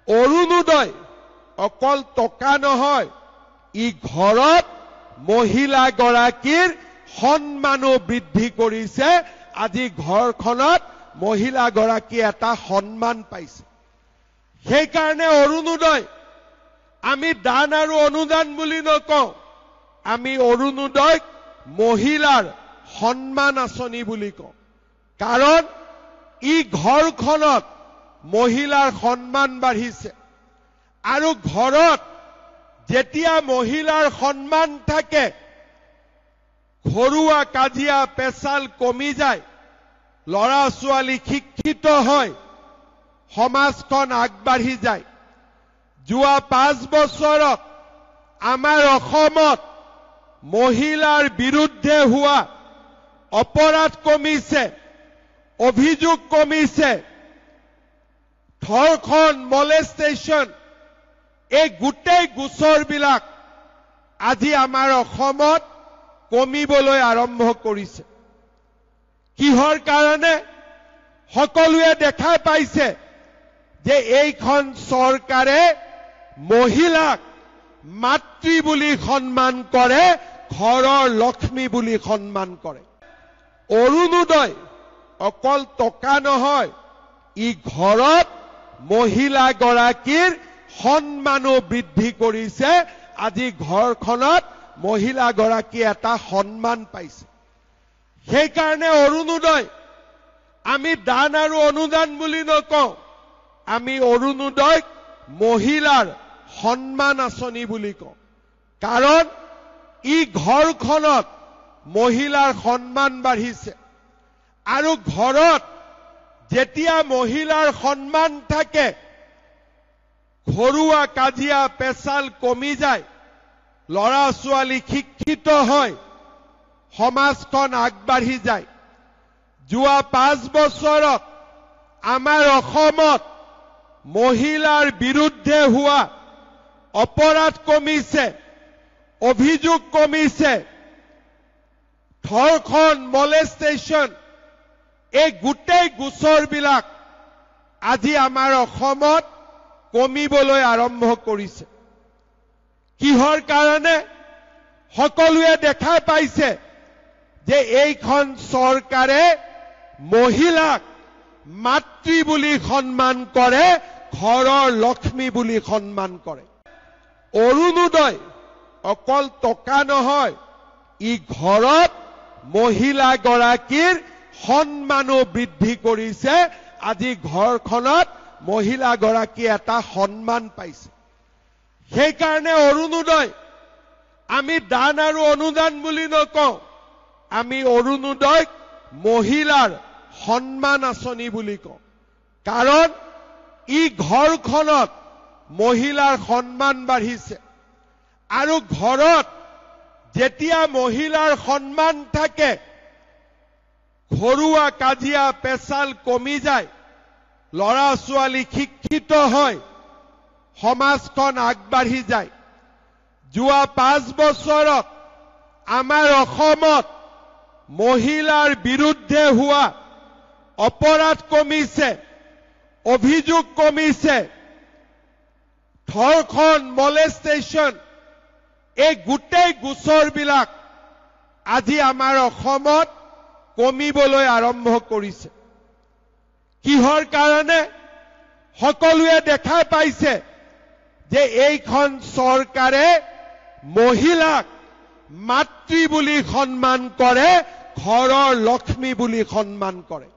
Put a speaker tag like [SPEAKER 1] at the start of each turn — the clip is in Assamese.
[SPEAKER 1] অৰুণোদয় অকল টকা নহয়, ই ঘৰত মহিলা গৰাকীৰ সন্মানো বৃদ্ধি কৰিছে। আজি ঘৰখনত মহিলা গৰাকী এটা সন্মান পাইছে। সেইকাৰণে অৰুণোদয় আমি দান আৰু অনুদান বুলি নকওঁ, আমি অৰুণোদয় মহিলাৰ সন্মান আঁচনি বুলি কওঁ। কাৰণ ই ঘৰখনত মহিলাৰ সন্মান বাঢ়িছে। আৰু ঘৰত যেতিয়া মহিলাৰ সন্মান থাকে, ঘৰুৱা কাজিয়া পেচাল কমি যায়, ল'ৰা ছোৱালী শিক্ষিত হয়, সমাজখন আগবাঢ়ি যায়। যোৱা 5 বছৰত আমাৰ অসমত মহিলাৰ বিৰুদ্ধে হোৱা অপৰাধ কমিছে, অভিযোগ কমিছে। ধৰ্ষণ, মলেষ্টেশ্যন, এই গোটেই গোচৰবিলাক আজি আমাৰ অসমত কমিবলৈ আৰম্ভ কৰিছে। কিহৰ কাৰণে? সকলোৱে দেখা পাইছে যে এইখন চৰকাৰে মহিলাক মাতৃ বুলি সন্মান কৰে, ঘৰৰ লক্ষ্মী বুলি সন্মান কৰে। অৰুণোদয় অকল টকা নহয়, ই ঘৰত মহিলা গৰাকীৰ সন্মানো বৃদ্ধি কৰিছে। আজি ঘৰখনত মহিলা গৰাকী এটা সন্মান পাইছে। সেইকাৰণে অৰুণোদয় আমি দান আৰু অনুদান বুলি নকওঁ, আমি অৰুণোদয় মহিলাৰ সন্মান আঁচনি বুলি কওঁ। কাৰণ ই ঘৰখনত মহিলাৰ সন্মান বাঢ়িছে। আৰু ঘৰত যেতিয়া মহিলাৰ সন্মান থাকে, ঘৰুৱা কাজিয়া পেচাল কমি যায়, ল'ৰা ছোৱালী শিক্ষিত হয়, সমাজখন আগবাঢ়ি যায়। যোৱা 5 বছৰত আমাৰ অসমত মহিলাৰ বিৰুদ্ধে হোৱা অপৰাধ কমিছে, অভিযোগ কমিছে। ধৰ্ষণ, মলেষ্টেশ্যন, এই গোটেই গোচৰবিলাক আজি আমাৰ অসমত কমিবলৈ আৰম্ভ কৰিছে। কিহৰ কাৰণে? সকলোৱে দেখা পাইছে যে এইখন চৰকাৰে মহিলাক মাতৃ বুলি সন্মান কৰে, ঘৰৰ লক্ষ্মী বুলি সন্মান কৰে। অৰুণোদয় অকল টকা নহয়, ই ঘৰত মহিলা গৰাকীৰ সন্মানো বৃদ্ধি কৰিছে। আজি ঘৰখনত মহিলা গৰাকী এটা সন্মান পাইছে। সেইকাৰণে অৰুণোদয় আমি দান আৰু অনুদান বুলি নকওঁ, আমি অৰুণোদয় মহিলাৰ সন্মান আঁচনি বুলি কওঁ। কাৰণ ই ঘৰখনত মহিলাৰ সন্মান বাঢ়িছে। আৰু ঘৰত যেতিয়া মহিলাৰ সন্মান থাকে, ঘৰুৱা কাজিয়া পেচাল কমি যায়, ল'ৰা ছোৱালী শিক্ষিত হয়, সমাজখন আগবাঢ়ি যায়। যোৱা 5 বছৰত আমাৰ অসমত মহিলাৰ বিৰুদ্ধে হোৱা অপৰাধ কমিছে, অভিযোগ কমিছে। ধৰ্ষণ, মলেষ্টেশ্যন, এই গোটেই গোচৰবিলাক আজি আমাৰ অসমত কমিবলৈ আৰম্ভ কৰিছে। কিহৰ কাৰণে? সকলোৱে দেখা পাইছে যে এইখন চৰকাৰে মহিলাক মাতৃ বুলি সন্মান কৰে, ঘৰৰ লক্ষ্মী বুলি সন্মান কৰে।